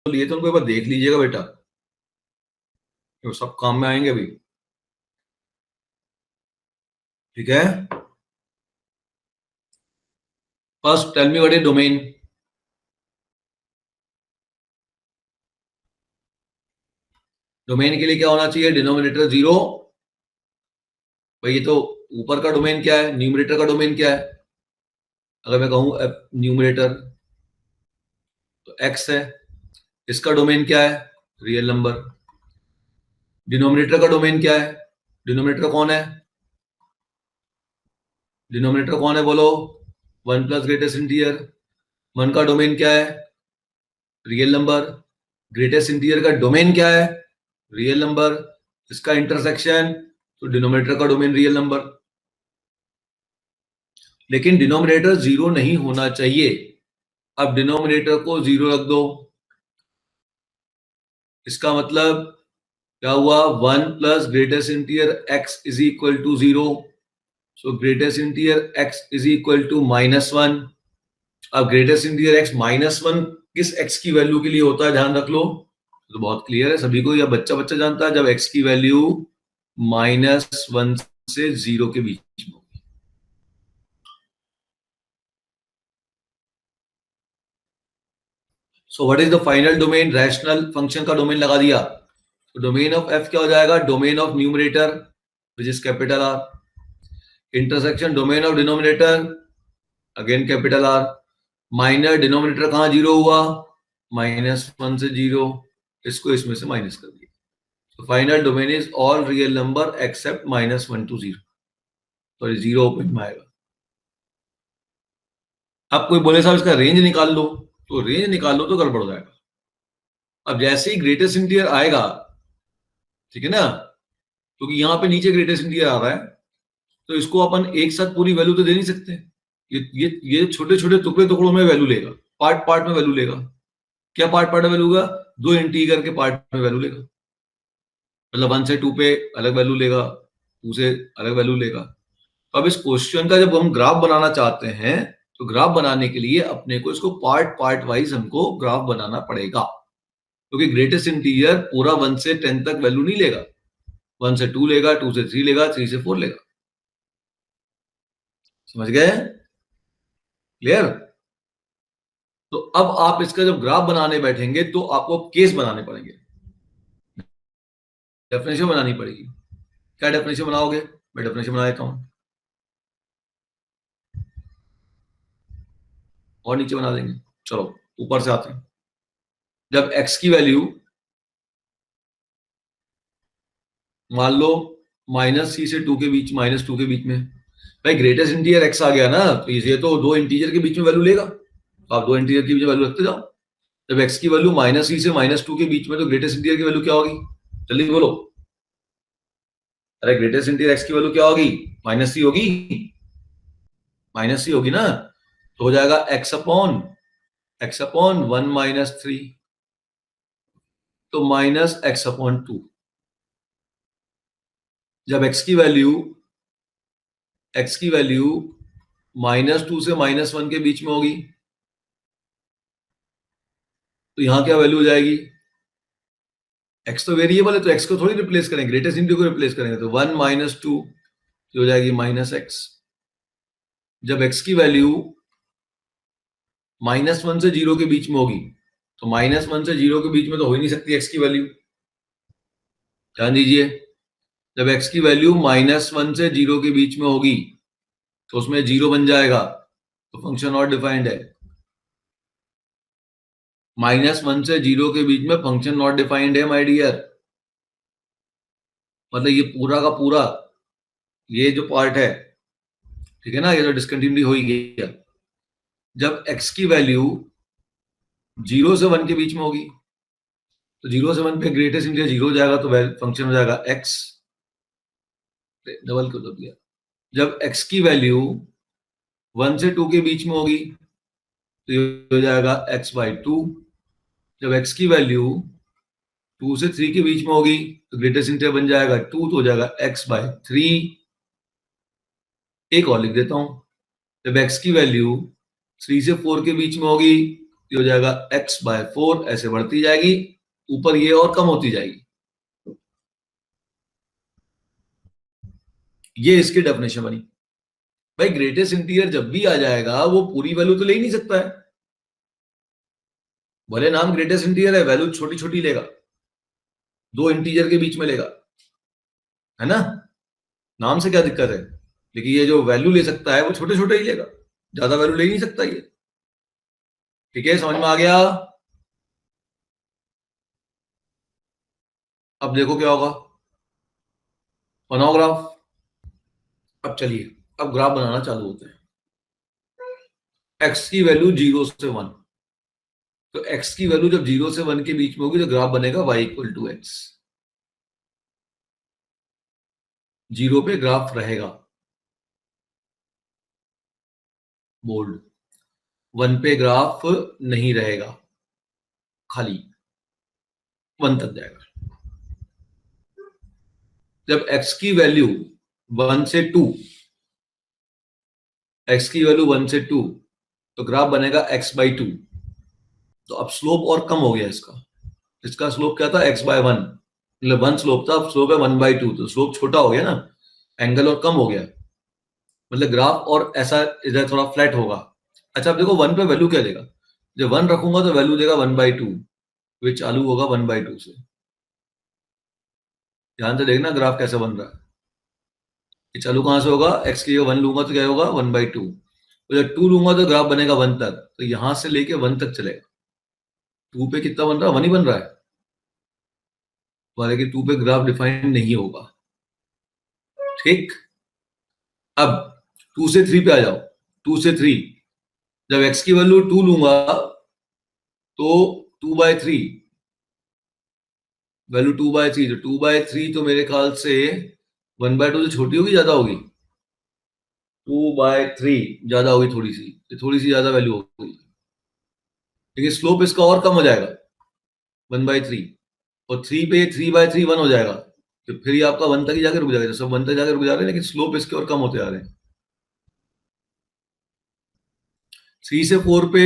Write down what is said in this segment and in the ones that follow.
लिए थे उनको एक बार देख लीजिएगा बेटा, तो सब काम में आएंगे अभी। ठीक है, first tell me what is domain. Domain के लिए क्या होना चाहिए? डिनोमिनेटर 0। भाई ये तो ऊपर का डोमेन क्या है, न्यूमरेटर का डोमेन क्या है? अगर मैं कहूं न्यूमरेटर तो x है, इसका डोमेन क्या है? Real number. डिनोमिनेटर का डोमेन क्या है? डिनोमिनेटर कौन है? डिनोमिनेटर कौन है बोलो? 1 प्लस ग्रेटेस्ट इंटीजर। 1 का डोमेन क्या है? Real number. ग्रेटेस्ट इंटीजर का डोमेन क्या है? Real number. इसका इंटरसेक्शन तो डिनोमिनेटर का डोमेन रियल नंबर। लेकिन डिनोमिनेटर 0 नहीं होना चाहिए। अब डिनोमिनेटर को 0 रख दो, इसका मतलब क्या हुआ? 1 plus greatest integer x is equal to 0। So greatest integer x is equal to -1। अब ग्रेटेस्ट इंटीजर x -1 किस x की वैल्यू के लिए होता है, ध्यान रख लो। तो बहुत क्लियर है सभी को, या बच्चा बच्चा जानता है, जब x की वैल्यू -1 से 0 के बीच में। So what is the final domain? Rational function का डोमेन लगा दिया, तो डोमेन ऑफ f क्या हो जाएगा? Domain of numerator which is capital R, intersection domain of denominator again capital R, minor denominator कहां 0 हुआ? -1 से 0, इसको इसमें से माइनस कर दिया। तो final domain is all real number except -1 to 0, तो 0 ओपन में आएगा। अब कोई बोले साहब इसका रेंज निकाल लो, तो रेंज निकाल लो तो गड़बड़ हो जाएगा। अब जैसे ही ग्रेटेस्ट इंटीजर आएगा, ठीक है ना, क्योंकि तो यहां पे नीचे ग्रेटेस्ट इंटीजर आ रहा है, तो इसको अपन एक साथ पूरी वैल्यू तो दे नहीं सकते। ये छोटे छोटे टुकड़ों में वैल्यू लेगा, पार्ट पार्ट में वैल्यू लेगा। क्या पार्ट पार्ट में वैल्यू लेगा? 2 इंटीजर के पार्ट में वैल्यू लेगा। मतलब 1 से 2 पे अलग वैल्यू लेगा, 2 से अलग वैल्यू लेगा। तो अब इस क्वेश्चन का जब हम ग्राफ बनाना चाहते हैं, तो ग्राफ बनाने के लिए अपने को इसको पार्ट पार्ट वाइज हमको ग्राफ बनाना पड़ेगा, क्योंकि ग्रेटेस्ट इंटीजर पूरा 1 से 10 तक वैल्यू नहीं लेगा। 1 से 2 लेगा, 2 से 3 लेगा, 3 से 4 लेगा। समझ गए? क्लियर? तो अब आप इसका जब ग्राफ बनाने बैठेंगे तो आपको केस बनाने पड़ेंगे, डेफिनेशन बनानी पड़ेगी। क्या डेफिनेशन बनाओगे? मैं डेफिनेशन बना देता हूं और नीचे बना देंगे। चलो ऊपर से आते हैं। जब x की वैल्यू मान लो -c से 2 के बीच, -2 के बीच में, भाई ग्रेटेस्ट इंटीजर x आ गया ना, तो ये तो 2 इंटीजर के बीच में वैल्यू लेगा, तो आप 2 इंटीजर के बीच में वैल्यू रखते जाओ। जब x की वैल्यू -c से -2 के बीच में, तो ग्रेटेस्ट इंटीजर की वैल्यू क्या होगी? जल्दी बोलो। अरे ग्रेटेस्ट इंटीजर x की वैल्यू क्या होगी? -c होगी, -c होगी ना, तो हो जाएगा x अपॉन 1 - 3, तो -x अपॉन 2। जब x की वैल्यू -2 से -1 के बीच में होगी, तो यहां क्या वैल्यू हो जाएगी? x तो वेरिएबल है, तो x को थोड़ी रिप्लेस करेंगे, ग्रेटेस्ट इंटीजर को रिप्लेस करेंगे, तो 1 - 2 हो जाएगी -x। जब x की वैल्यू -1 से 0 के बीच में होगी, तो -1 से 0 के बीच में तो हो ही नहीं सकती x की वैल्यू। ध्यान दीजिए, जब x की वैल्यू -1 से 0 के बीच में होगी, तो उसमें 0 बन जाएगा, तो फंक्शन नॉट डिफाइंड है। -1 से 0 के बीच में फंक्शन नॉट डिफाइंड है माय डियर। मतलब ये पूरा का पूरा ये जो पार्ट है, ठीक है ना, ये तो डिसकंटिन्यूटी हो ही गया। जब x की वैल्यू 0 से 1 के बीच में होगी, तो 0 से 1 पे ग्रेटेस्ट इंटीजर 0 हो जाएगा, तो फंक्शन हो जाएगा x, डबल कर दिया। जब x की वैल्यू 1 से 2 के बीच में होगी, तो ये हो जाएगा x/2। जब x की वैल्यू 2 से 3 के बीच में होगी, तो ग्रेटेस्ट इंटीजर बन जाएगा 2, तो हो जाएगा x/3। एक और लिख देता हूं, जब x की वैल्यू 3 से 4 के बीच में होगी, ये हो जाएगा x/4, ऐसे बढ़ती जाएगी ऊपर ये और कम होती जाएगी। ये इसकी डेफिनेशन बनी। भाई ग्रेटेस्ट इंटीजर जब भी आ जाएगा वो पूरी वैल्यू तो ले ही नहीं सकता है, भले नाम ग्रेटेस्ट इंटीजर है, वैल्यू छोटी छोटी लेगा, दो इंटीजर के बीच में लेगा, है ना, नाम से क्या दिक्कत है, लेकिन ये जो वैल्यू ले सकता है वो छोटे छोटे ही लेगा, ज्यादा वैल्यू ले नहीं सकता ये। ठीक है, समझ में आ गया। अब देखो क्या होगा, बनाओ ग्राफ। अब चलिए अब ग्राफ बनाना चालू होते हैं। x की वैल्यू 0 से 1, तो x की वैल्यू जब 0 से 1 के बीच में होगी तो ग्राफ बनेगा y = x। 0 पे ग्राफ रहेगा बोल्ड, 1 पे ग्राफ नहीं रहेगा, खाली 1 तक जाएगा। जब x की वैल्यू 1 से 2, x की वैल्यू 1 से 2, तो ग्राफ बनेगा x/2। तो अब स्लोप और कम हो गया इसका, इसका स्लोप क्या था x/1, मतलब 1 स्लोप था, अब स्लोप है 1/2, तो स्लोप छोटा हो गया ना, एंगल और कम हो गया, मतलब ग्राफ और ऐसा इधर थोड़ा फ्लैट होगा। अच्छा अब देखो 1 पे वैल्यू क्या देगा, जब 1 रखूंगा तो वैल्यू देगा 1/2, वे चालू होगा 1/2 से। ध्यान से देखना ग्राफ कैसे बन रहा है, ये चालू कहां से होगा, x की जगह 1 लूंगा तो क्या होगा 1/2, तो जब 2 लूंगा तो ग्राफ बनेगा 1 तक, तो यहां से लेके 1 तक चलेगा। 2 पे कितना बन रहा है, 1 ही बन रहा है, लेकिन 2 पे ग्राफ डिफाइन नहीं होगा। ठीक, अब 2 से 3 पे आ जाओ। 2 से 3, जब x की वैल्यू 2 लूंगा तो 2/3, वैल्यू 2/3, तो 2/3 तो मेरे ख्याल से 1/2 से छोटी होगी ज्यादा होगी, 2/3 ज्यादा होगी थोड़ी सी, थोड़ी सी ज्यादा वैल्यू होगी, लेकिन स्लोप इसका और कम हो जाएगा 1/3, और 3 पे 3/3 1 हो जाएगा, तो फिर ये आपका 1 तक ही जाकर रुक जाएगा, सब 1 तक जाकर रुक जा रहे हैं, लेकिन स्लोप इसके और कम होते जा रहे हैं। 3 से 4 पे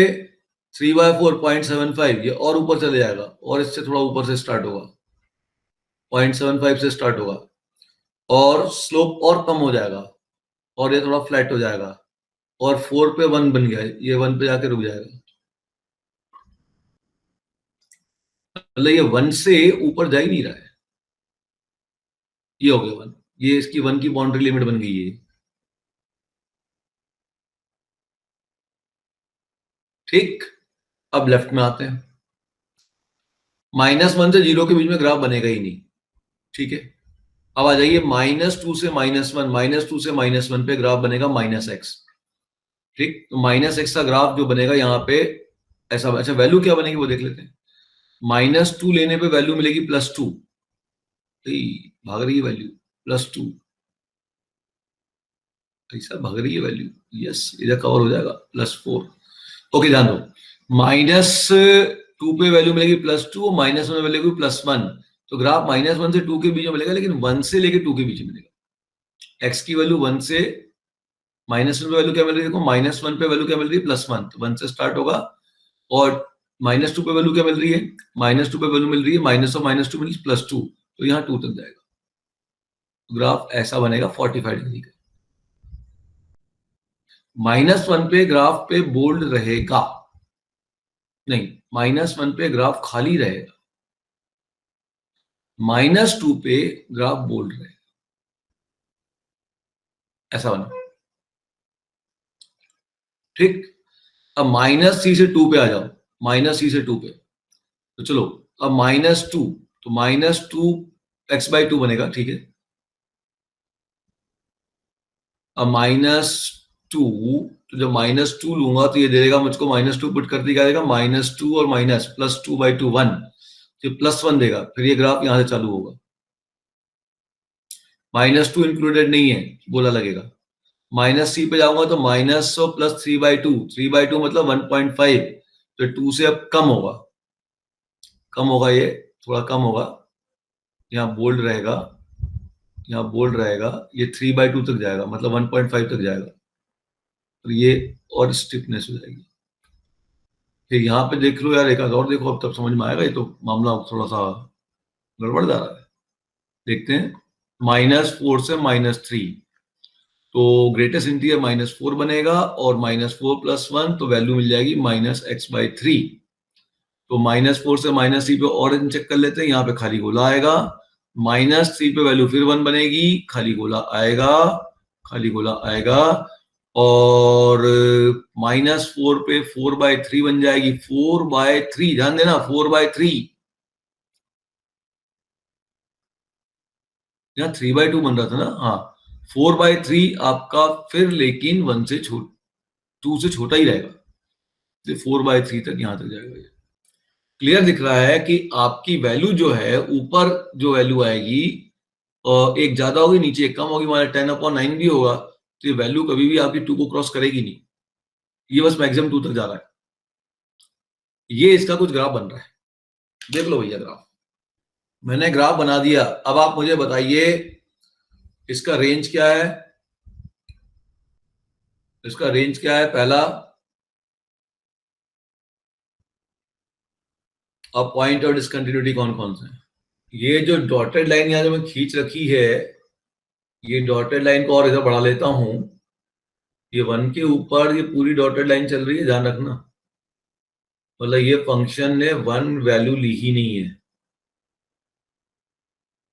3/4 0.75, ये और ऊपर चले जाएगा, और इससे थोड़ा ऊपर से स्टार्ट होगा, 0.75 से स्टार्ट होगा, और स्लोप और कम हो जाएगा, और ये थोड़ा फ्लैट हो जाएगा, और 4 पे 1 बन गया, ये 1 पे जाके रुक जाएगा, मतलब ये 1 से ऊपर जा ही नहीं रहा है, ये हो गया 1, ये इसकी 1 की बाउंड्री लिमिट बन गई है। ठीक, अब लेफ्ट में आते हैं। -1 से 0 के बीच में ग्राफ बनेगा ही नहीं, ठीक है। अब आ जाइए -2 से -1, -2 से -1 पे ग्राफ बनेगा -x। ठीक, तो -x का ग्राफ जो बनेगा यहाँ पे ऐसा, अच्छा वैल्यू क्या बनेगी वो देख लेते हैं। -2 लेने पे वैल्यू मिलेगी +2, भाग रही है वैल्यू, +2, ऐसा भाग रही है वैल्यू, यस इधर कवर हो जाएगा, +4। ओके ध्यान दो, -2 पे वैल्यू मिलेगी +2, और -1 में मिलेगी +1, तो ग्राफ -1 से 2 के बीच में मिलेगा, लेकिन 1 से लेके 2 के बीच में मिलेगा। x की वैल्यू 1 से -1 पे वैल्यू क्या मिल रही है, देखो -1 पे वैल्यू क्या मिल रही है +1, तो 1 से स्टार्ट होगा, और -2 पे वैल्यू क्या मिल रही है, -2 पे वैल्यू मिल रही है माइनस ऑफ -2 मीन्स +2, तो यहाँ 2 तक जाएगा, ग्राफ ऐसा बनेगा 45 डिग्री का। -1 पे ग्राफ पे बोल्ड रहेगा, नहीं -1 पे ग्राफ खाली रहेगा, -2 पे ग्राफ बोल्ड रहेगा, ऐसा बना। ठीक, अब -3 से 2 पे आ जाओ, -3 से 2 पे, तो चलो अब -2, तो -2 x/2 बनेगा, ठीक है। अब -2, तो जब -2 लूंगा तो ये दे देगा मुझको, -2 पुट कर दी, क्या देगा -2 और माइनस +2/2 1, तो +1 देगा, फिर ये ग्राफ यहां से चालू होगा, -2 इंक्लूडेड नहीं है बोला लगेगा, -3 पे जाऊंगा तो माइनस प्लस 3/2, 3/2 मतलब 1.5, तो 2 से अब कम होगा, कम होगा, ये थोड़ा कम होगा, यहाँ बोल्ड रहेगा, यहाँ बोल्ड रहेगा, ये 3/2 तक जाएगा, मतलब 1.5 तक जाएगा, और ये और स्टिफनेस हो जाएगी, फिर यहाँ पे देख लो यार, एक आध और देखो, अब तब समझ में आएगा। ये तो मामला थोड़ा सा गड़बड़ जा रहा है। देखते हैं, -4 से -3, तो ग्रेटेस्ट इंटीजर -4 बनेगा और -4 + 1 तो वैल्यू मिल जाएगी -x/3। तो -4 से -3 पे और चेक कर लेते हैं, यहाँ पे खाली गोला आएगा। -3 पे वैल्यू फिर 1 बनेगी, खाली गोला आएगा, खाली गोला आएगा। और -4 पे 4/3 बन जाएगी, 4/3, ध्यान देना 4/3। यहाँ 3/2 बन रहा था ना, हाँ 4/3 आपका फिर लेकिन 1 से 2 से छोटा ही रहेगा, तो 4/3 तक यहाँ तक जाएगा। ये क्लियर दिख रहा है कि आपकी वैल्यू जो है, ऊपर जो वैल्यू आएगी एक ज्यादा होगी, नीचे एक कम होगी, मान 10/9 भी होगा, तो ये वैल्यू कभी भी आपकी 2 को क्रॉस करेगी नहीं। ये बस मैक्सिमम 2 तक जा रहा है। ये इसका कुछ ग्राफ बन रहा है, देख लो भैया ग्राफ। मैंने ग्राफ बना दिया। अब आप मुझे बताइए इसका रेंज क्या है। इसका रेंज क्या है पहला, अब पॉइंट और डिसकंटिन्यूटी कौन कौन से हैं। ये जो डॉटेड लाइन यहाँ जो मैं खींच रखी है, ये डॉटेड लाइन को और इधर बढ़ा लेता हूं, ये 1 के ऊपर ये पूरी डॉटेड लाइन चल रही है, ध्यान रखना। मतलब ये फंक्शन ने 1 वैल्यू ली ही नहीं है।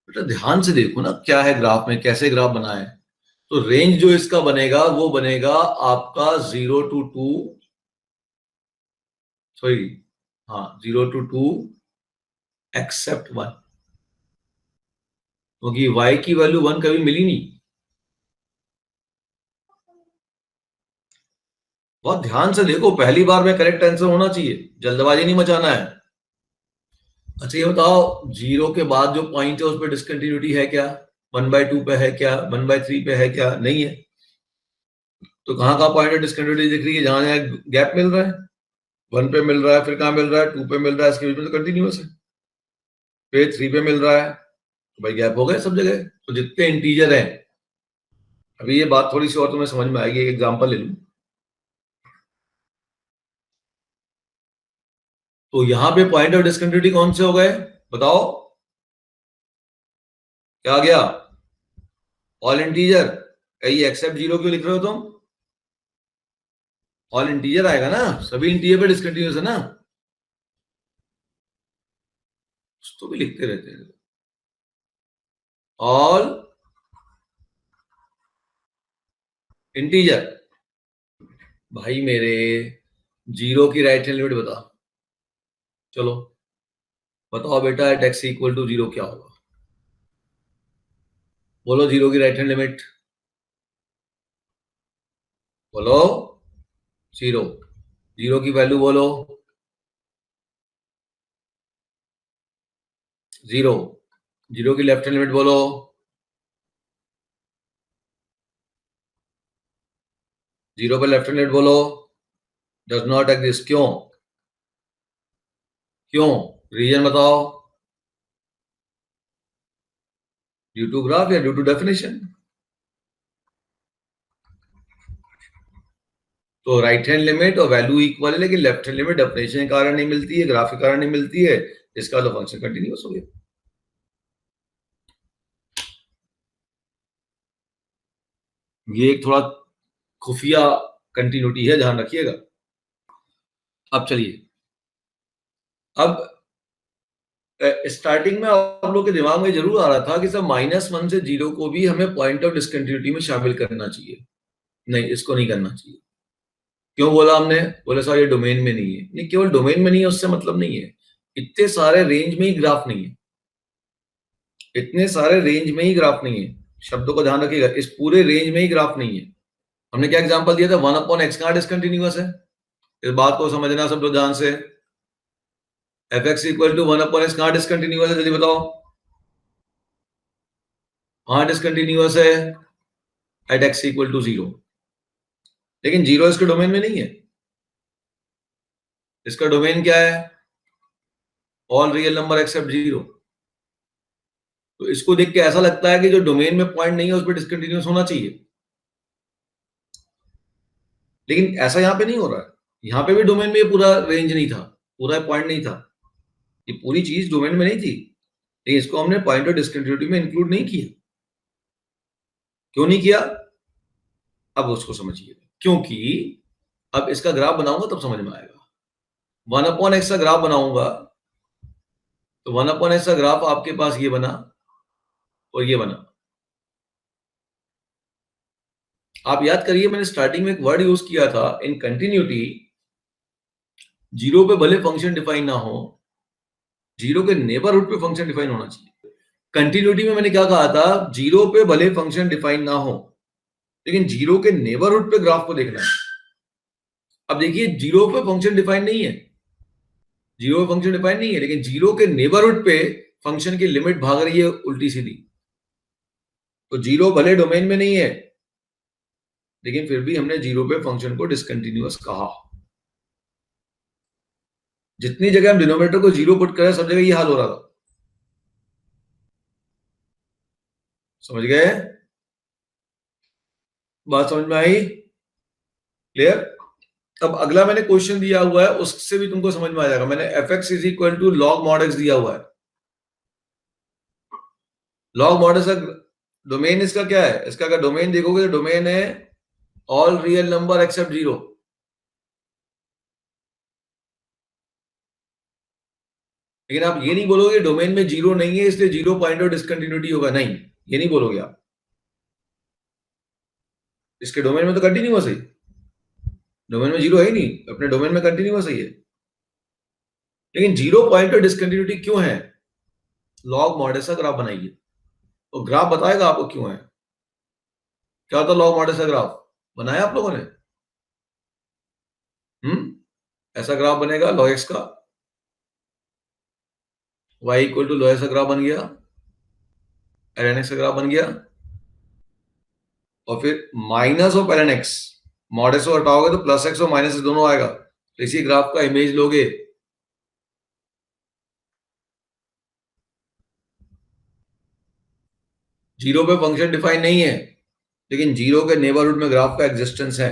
बेटा ध्यान से देखो ना क्या है ग्राफ में, कैसे ग्राफ बना है। तो रेंज जो इसका बनेगा वो बनेगा आपका 0 to 2, सॉरी हाँ 0 to 2 एक्सेप्ट 1, क्योंकि y की वैल्यू 1 कभी मिली नहीं। बहुत ध्यान से देखो, पहली बार में करेक्ट आंसर होना चाहिए, जल्दबाजी नहीं मचाना है। अच्छा ये बताओ, 0 के बाद जो पॉइंट है उस पर डिसकंटिन्यूटी है क्या, 1/2 पे है क्या, 1/3 पे है क्या, नहीं है। तो कहाँ पॉइंट है डिसकंटिन्यूटी दिख रही है, जहां जहां गैप मिल रहा है, 1 पे मिल रहा है, फिर कहां मिल रहा है, 2 पे मिल रहा है, इसके बीच में तो कंटिन्यूअस है, फिर 3 पे मिल रहा है, तो भाई गैप हो गए सब जगह। तो जितने इंटीजर हैं, अभी ये बात थोड़ी सी और तुम्हें समझ में आएगी, एक एग्जांपल ले लूं। तो यहां पे पॉइंट ऑफ डिसकंटिन्यूटी कौन से हो गए बताओ, क्या आ गया, ऑल इंटीजर। ये एक्सेप्ट 0 क्यों लिख रहे हो तुम, ऑल इंटीजर आएगा ना, सभी इंटीजर पे डिसकंटिन्यूअस है ना, तो भी लिखते रहते हैं ऑल इंटीजर। भाई मेरे 0 की राइट हैंड लिमिट बता, चलो बताओ बेटा, एट x इक्वल टू 0 क्या होगा, बोलो 0 की राइट हैंड लिमिट, बोलो 0, 0 की वैल्यू बोलो 0, 0 की लेफ्ट हैंड लिमिट बोलो 0 पे लेफ्ट हैंड लिमिट बोलो डज नॉट एग्जिस्ट, क्यों, क्यों, रीजन बताओ, ड्यू टू ग्राफ या ड्यू टू डेफिनेशन। तो राइट हैंड लिमिट और वैल्यू इक्वल है, लेकिन लेफ्ट हैंड लिमिट डेफिनेशन के कारण नहीं मिलती है, ग्राफ के कारण नहीं मिलती है, इसका तो फंक्शन कंटिन्यूअस हो गया। ये एक थोड़ा खुफिया कंटिन्यूटी है, ध्यान रखिएगा। अब चलिए, अब स्टार्टिंग में आप लोग के दिमाग में जरूर आ रहा था कि सर -1 से 0 को भी हमें पॉइंट ऑफ डिसकंटिन्यूटी में शामिल करना चाहिए। नहीं, इसको नहीं करना चाहिए। क्यों बोला हमने, बोले सर ये डोमेन में नहीं है। नहीं, केवल डोमेन में नहीं है उससे मतलब नहीं है, इतने सारे रेंज में ही ग्राफ नहीं है, इतने सारे रेंज में ही ग्राफ नहीं है, शब्दों को ध्यान रखिएगा, इस पूरे रेंज में ही ग्राफ नहीं है। हमने क्या एग्जांपल दिया था, 1/x कहां डिसकंटिन्यूअस है, इस बात को समझना सब लोग ध्यान से। fx इक्वल टू 1/x कहां डिसकंटिन्यूअस है, जल्दी बताओ, कहां डिसकंटिन्यूअस है, एट x इक्वल टू 0, लेकिन 0 इसके डोमेन में नहीं है। इसका डोमेन क्या है, ऑल रियल नंबर एक्सेप्ट 0। तो इसको देख के ऐसा लगता है कि जो डोमेन में पॉइंट नहीं है उस पर डिसकंटिन्यूअस होना चाहिए, लेकिन ऐसा यहां पे नहीं हो रहा है। यहां पे भी डोमेन में ये पूरा रेंज नहीं था, पूरा पॉइंट नहीं था, ये पूरी चीज डोमेन में नहीं थी, लेकिन इसको हमने पॉइंट ऑफ डिस्कंटिन्यूटी में इंक्लूड नहीं किया। क्यों नहीं किया, अब उसको समझिए। क्योंकि अब इसका ग्राफ बनाऊंगा तब समझ में आएगा। 1/x का ग्राफ बनाऊंगा तो 1/x का ग्राफ आपके पास ये बना और ये बना। आप याद करिए, मैंने स्टार्टिंग में एक वर्ड यूज किया था, इन कंटिन्यूटी जीरो पे भले फंक्शन डिफाइन ना हो, जीरो के नेबरहुड पे फंक्शन डिफाइन होना चाहिए। कंटिन्यूटी में मैंने क्या कहा था, जीरो पे भले फंक्शन डिफाइन ना हो, लेकिन जीरो के नेबरहुड पे ग्राफ को देखना है। अब देखिए, जीरो पे फंक्शन डिफाइन नहीं है, जीरो पे फंक्शन डिफाइन नहीं है, लेकिन जीरो के नेबरहुड पे फंक्शन की लिमिट भाग रही है उल्टी सीधी। तो जीरो भले डोमेन में नहीं है, लेकिन फिर भी हमने जीरो पे फंक्शन को डिसकंटिन्यूअस कहा। जितनी जगह हम डिनोमिनेटर को जीरो पुट करें, सब जगह ये हाल हो रहा था। समझ गए, बात समझ में आई, क्लियर। अब अगला मैंने क्वेश्चन दिया हुआ है, उससे भी तुमको समझ में आ जाएगा। मैंने fx is equal to log mod x दिया हुआ है। लॉग मॉड का डोमेन इसका क्या है, इसका अगर डोमेन देखोगे तो डोमेन है all real number except zero. लेकिन आप ये नहीं बोलोगे डोमेन में जीरो नहीं है इसलिए जीरो पॉइंट ऑफ डिसकंटिन्यूटी होगा, नहीं, ये नहीं बोलोगे आप। इसके डोमेन में तो कंटिन्यूअस है, डोमेन में जीरो है ही नहीं, अपने डोमेन में कंटिन्यूअस ही है। लेकिन जीरो पॉइंट ऑफ डिसकंटिन्यूटी क्यों है, लॉग मॉड का ग्राफ बनाइए तो ग्राफ बताएगा आपको क्यों है। क्या होता है लॉग मॉड का ग्राफ, बनाया आप लोगों ने? ऐसा ग्राफ बनेगा लॉग एक्स का, y equal to log x का ग्राफ बन गया, ln x का ग्राफ बन गया, और फिर minus of ln x, mod x को हटाओगे तो प्लस एक्स और माइनस एक्स दोनों आएगा। तो इसी ग्राफ का इमेज लोगे, जीरो पे फंक्शन डिफाइन नहीं है, लेकिन जीरो के नेबरहुड में ग्राफ का एग्जिस्टेंस है,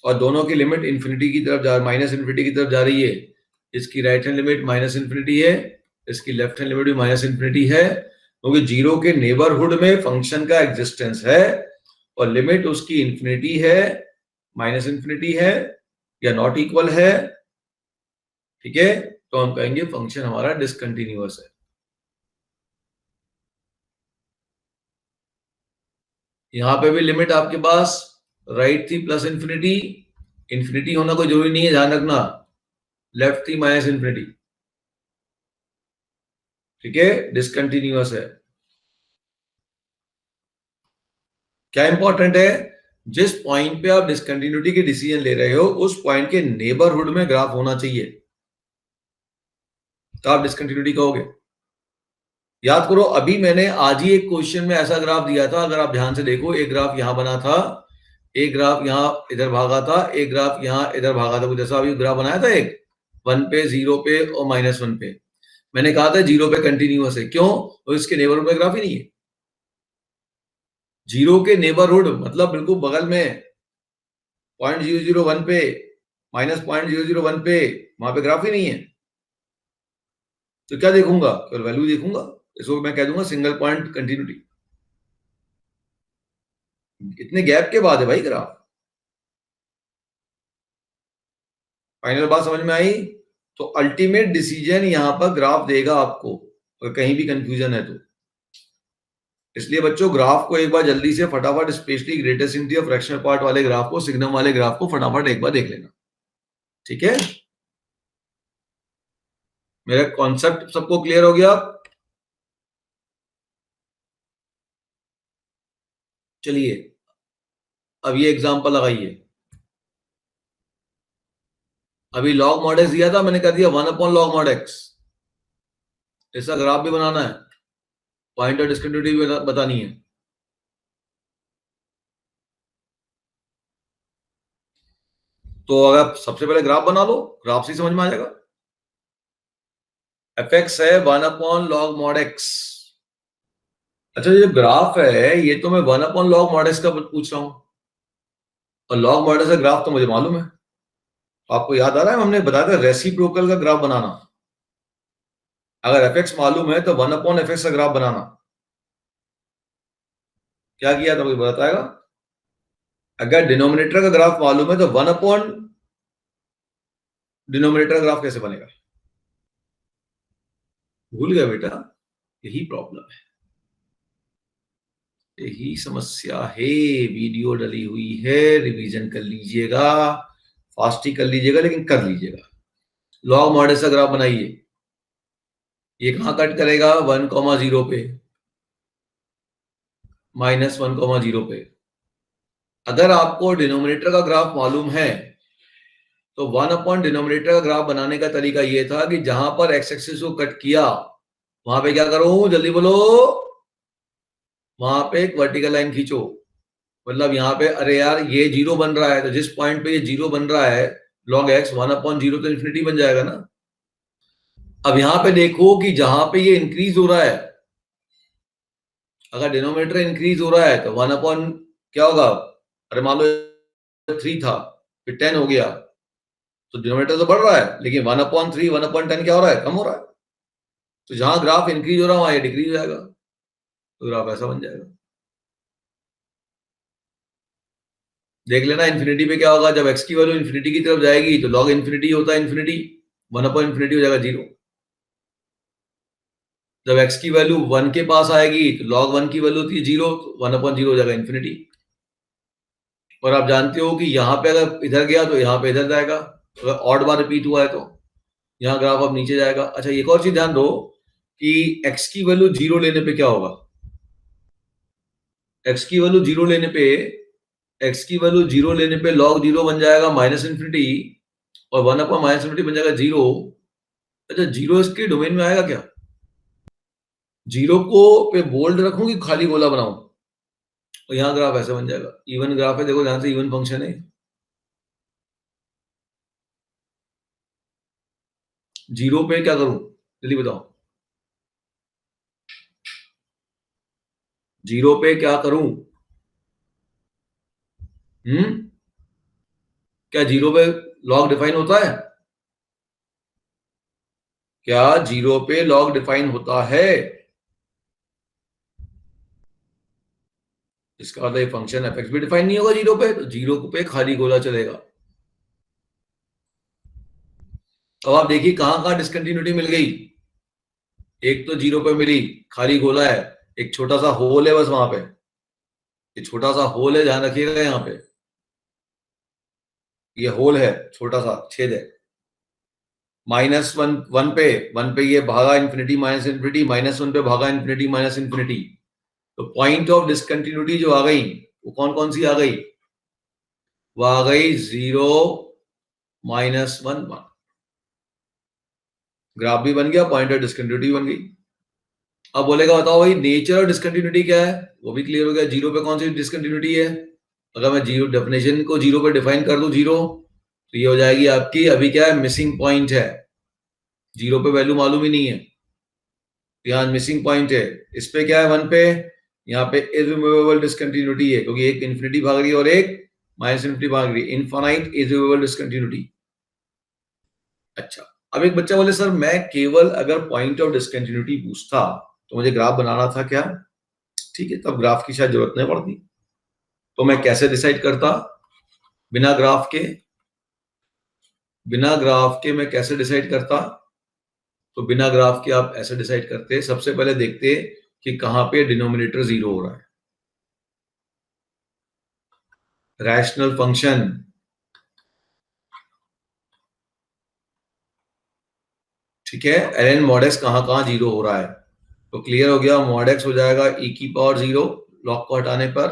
और दोनों की लिमिट इंफिनिटी की तरफ जा, माइनस इंफिनिटी की तरफ जा रही है। इसकी right hand limit minus infinity है, इसकी लेफ्ट हैंड लिमिट भी माइनस इंफिनिटी है, क्योंकि जीरो के नेबरहुड में फंक्शन का एग्जिस्टेंस है और लिमिट उसकी इंफिनिटी है, माइनस इंफिनिटी है या नॉट इक्वल है, ठीक है, तो हम कहेंगे फंक्शन हमारा डिसकंटिन्यूअस है। यहां पे भी लिमिट आपके पास राइट थी प्लस इंफिनिटी, इंफिनिटी होना कोई जरूरी नहीं है, ध्यान रखना, लेफ्ट थी माइनस इंफिनिटी, ठीक है, डिसकंटिन्यूअस है। क्या इंपॉर्टेंट है, जिस पॉइंट पे आप डिसकंटिन्यूटी की डिसीजन ले रहे हो उस पॉइंट के नेबरहुड में ग्राफ होना चाहिए, तो आप डिसकंटिन्यूटी कहोगे। याद करो, अभी मैंने आज ही एक क्वेश्चन में ऐसा ग्राफ दिया था, अगर आप ध्यान से देखो, एक ग्राफ यहां बना था, एक ग्राफ यहां इधर भागा था, एक ग्राफ यहां इधर भागा था, कुछ ऐसा अभी ग्राफ बनाया था, एक 1 पे, 0 पे और -1 पे। मैंने कहा था 0 पे कंटिन्यूअस है, क्यों, तो इसके नेबरहुड में ग्राफ ही नहीं है। जीरो के नेबरहुड मतलब बिल्कुल बगल में 0.001 पे, -0.001 पे, वहां पे ग्राफ ही नहीं है। तो क्या देखूंगा, केवल वैल्यू देखूंगा, इसको मैं कह दूंगा सिंगल पॉइंट कंटिन्यूटी। इतने गैप के बाद है भाई ग्राफ। फाइनल बात समझ में आई। तो अल्टीमेट डिसीजन यहां पर ग्राफ देगा आपको, अगर कहीं भी कंफ्यूजन है तो। इसलिए बच्चों, ग्राफ को एक बार जल्दी से फटाफट, स्पेशली ग्रेटेस्ट इंटीजर और फ्रैक्शनल पार्ट वाले ग्राफ को, सिग्नम वाले ग्राफ को फटाफट एक बार देख लेना, ठीक है। मेरा कॉन्सेप्ट सबको क्लियर हो गया? चलिए अब ये एग्जांपल लगाइए। अभी लॉग मॉड एक्स दिया था, मैंने कह दिया 1/log mod x। इसका ग्राफ भी बनाना है, पॉइंट ऑफ डिस्कंटिन्यूटी भी बतानी है। तो अगर सबसे पहले ग्राफ बना लो, ग्राफ से समझ में आ जाएगा। fx है 1/log mod x। अच्छा, ये ग्राफ है, ये तो मैं 1/log mod x का पूछ रहा हूं। और लॉग मॉडल का ग्राफ तो मुझे मालूम है, आपको याद आ रहा है हमने बताया था रेसिप्रोकल का ग्राफ बनाना। अगर एफ मालूम है तो 1/f का ग्राफ बनाना। क्या किया था मुझे बताएगा? अगर डिनोमिनेटर का ग्राफ मालूम है तो 1 डिनोमिनेटर का ग्राफ कैसे बनेगा? भूल गया बेटा, यही प्रॉब्लम है, यही समस्या है। वीडियो डली हुई है, रिवीजन कर लीजिएगा, फास्ट ही कर लीजिएगा लेकिन कर लीजिएगा। लॉग मॉडल का ग्राफ बनाइए, ये कहां कट करेगा? 1,0 पे, -1,0 पे। अगर आपको डिनोमिनेटर का ग्राफ मालूम है तो 1 डिनोमिनेटर का ग्राफ बनाने का तरीका ये था कि जहां पर एक्स एक्सिस को कट किया वहां पे क्या करूं, जल्दी बोलो, वहां पे एक वर्टिकल लाइन खींचो। मतलब यहाँ पे अरे यार ये 0 बन रहा है, तो जिस पॉइंट पे ये 0 बन रहा है log x 1/0 तो इन्फिनिटी बन जाएगा ना। अब यहाँ पे देखो कि जहां पे ये इंक्रीज हो रहा है, अगर डिनोमिनेटर इंक्रीज हो रहा है तो 1 क्या होगा? अरे मान लो 3 था, फिर 10 हो गया, तो डिनोमिनेटर तो बढ़ रहा है, लेकिन 1/3 1/10 क्या हो रहा है? कम हो रहा है। तो जहां ग्राफ इंक्रीज हो रहा है वहां ये डिक्रीज हो जाएगा, तो ग्राफ ऐसा बन जाएगा। देख लेना इन्फिनिटी पे क्या होगा, जब x की वैल्यू इन्फिनिटी की तरफ जाएगी तो log इन्फिनिटी होता है इन्फिनिटी, 1/∞ हो जाएगा 0। जब x की वैल्यू 1 के पास आएगी तो log 1 की वैल्यू होती है 0, तो 1/0 हो जाएगा इन्फिनिटी। और आप जानते हो कि यहाँ पे अगर इधर गया तो यहाँ पे इधर जाएगा, अगर ऑड बार रिपीट हुआ है तो यहाँ ग्राफ अब नीचे जाएगा। अच्छा एक और चीज ध्यान दो कि x की वैल्यू 0 लेने पे क्या होगा? x की वैल्यू 0 लेने पे, x की वैल्यू 0 लेने पे log 0 बन जाएगा -∞, और 1/-∞ बन जाएगा 0। अच्छा 0 इसके डोमेन में आएगा क्या? 0 को पे बोल्ड रखूं कि खाली गोला बनाऊं? तो यहाँ ग्राफ ऐसे बन जाएगा, इवन ग्राफ है, देखो ध्यान से, इवन फंक्शन है। 0 पे क्या करूं, जल्दी बताओ, 0 पे क्या करूं? क्या 0 पे लॉग डिफाइन होता है? क्या 0 पे लॉग डिफाइन होता है? इसका मतलब ये फंक्शन एफ भी डिफाइन नहीं होगा 0 पे, तो 0 पे खाली गोला चलेगा। अब आप देखिए कहां कहां डिसकंटिन्यूटी मिल गई। एक तो 0 पे मिली, खाली गोला है, एक छोटा सा होल है बस वहां पे, ये छोटा सा होल है, ध्यान रखिएगा। यहाँ पे ये होल है, छोटा सा छेद है। -1 1 पे ये भागा इन्फिनिटी -∞, -1 पे भागा इन्फिनिटी -∞। तो पॉइंट ऑफ डिसकंटिन्यूटी जो आ गई वो कौन कौन सी आ गई? वो आ गई 0 -1 1। ग्राफ भी बन गया, पॉइंट ऑफ डिसकंटिन्यूटी बन गई। अब बोलेगा बताओ भाई नेचर ऑफ डिसकंटिन्यूटी क्या है? वो भी क्लियर हो गया, 0 पे कौन सी डिसकंटिन्यूटी है। अगर मैं जीरो डेफिनेशन को 0 पे डिफाइन कर दूं 0, तो ये हो जाएगी आपकी, अभी क्या है, मिसिंग पॉइंट है, 0 पे वैल्यू मालूम ही नहीं है, यहाँ मिसिंग पॉइंट है। इस पे क्या है 1 पे, यहाँ पे इररिमूवेबल डिसकंटिन्यूटी है, क्योंकि एक इन्फिनिटी भाग रही है और एक -∞ भाग रही है, इनफाइनाइट इररिमूवेबल डिसकंटिन्यूटी। अच्छा अब एक बच्चा बोले सर मैं केवल अगर पॉइंट ऑफ डिसकंटिन्यूटी पूछता तो मुझे ग्राफ बनाना था क्या? ठीक है, तब ग्राफ की शायद जरूरत नहीं पड़ती। तो मैं कैसे डिसाइड करता? बिना ग्राफ के, बिना ग्राफ के मैं कैसे डिसाइड करता? तो बिना ग्राफ के आप ऐसे डिसाइड करते, सबसे पहले देखते कि कहां पे डिनोमिनेटर 0 हो रहा है। रैशनल फंक्शन, ठीक है, ln mod x कहां कहां 0 हो रहा है, तो क्लियर हो गया। mod x हो जाएगा e⁻0 लॉग को हटाने पर,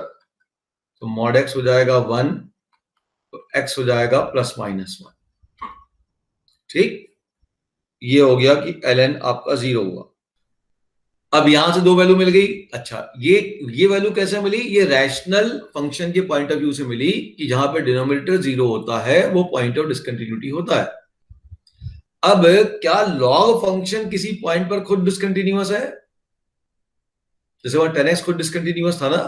तो mod x हो जाएगा 1, तो x हो जाएगा ±1। ठीक, ये हो गया कि ln आपका 0 हुआ। अब यहां से दो वैल्यू मिल गई। अच्छा ये वैल्यू कैसे मिली? ये रैशनल फंक्शन के पॉइंट ऑफ व्यू से मिली कि जहां पे डिनोमिनेटर 0 होता है वो पॉइंट ऑफ डिसकंटिन्यूटी होता है। अब क्या लॉग फंक्शन किसी पॉइंट पर खुद डिसकंटिन्यूअस है? जैसे वहां 10x खुद डिसकंटिन्यूअस था ना,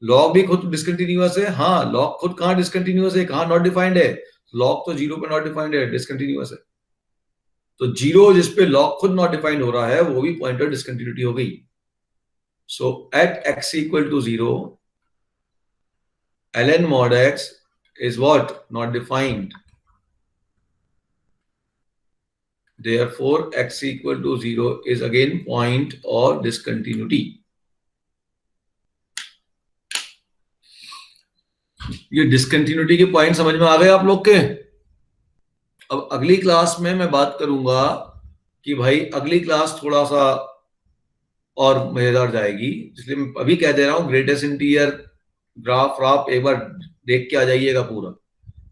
लॉग भी खुद डिसकंटिन्यूअस है, हाँ लॉग खुद कहां डिसकंटिन्यूअस है, कहां नॉट डिफाइंड है, लॉग तो 0 पे नॉट डिफाइंड है, डिसकंटिन्यूअस है। तो 0 जिस पे लॉग खुद नॉट डिफाइंड हो रहा है वो भी पॉइंटर डिसकंटिन्यूटी हो गई। So at x equal to 0 ln mod x is what? Not defined. Therefore, x equal to 0 is again point of discontinuity. ये डिसकंटिन्यूटी के पॉइंट समझ में आ गए आप लोग के? अब अगली क्लास में मैं बात करूंगा कि भाई अगली क्लास थोड़ा सा और मजेदार जाएगी, इसलिए मैं अभी कह दे रहा हूं ग्रेटेस्ट इंटीरियर ग्राफ आप एक बार देख के आ जाइएगा पूरा।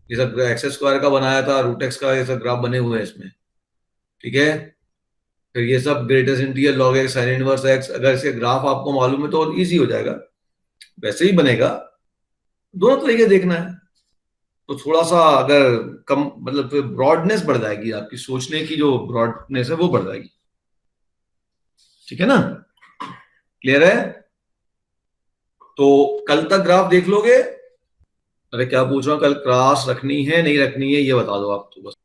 जैसा एक्स स्क्वायर का बनाया था, रूट एक्स का ऐसा ग्राफ बने हुए हैं इसमें, ठीक है। फिर ये सब greatest interior log x sine inverse x, अगर इसके ग्राफ आपको मालूम है तो और इजी हो जाएगा, वैसे ही बनेगा। दोनों तरीके देखना है तो थोड़ा सा अगर कम मतलब ब्रॉडनेस बढ़ जाएगी, आपकी सोचने की जो ब्रॉडनेस है वो बढ़ जाएगी, ठीक है ना? क्लियर है? तो कल तक ग्राफ देख लोगे? अरे क्या पूछ रहा हूँ, कल क्लास रखनी है नहीं रखनी है ये बता दो आप तो बस।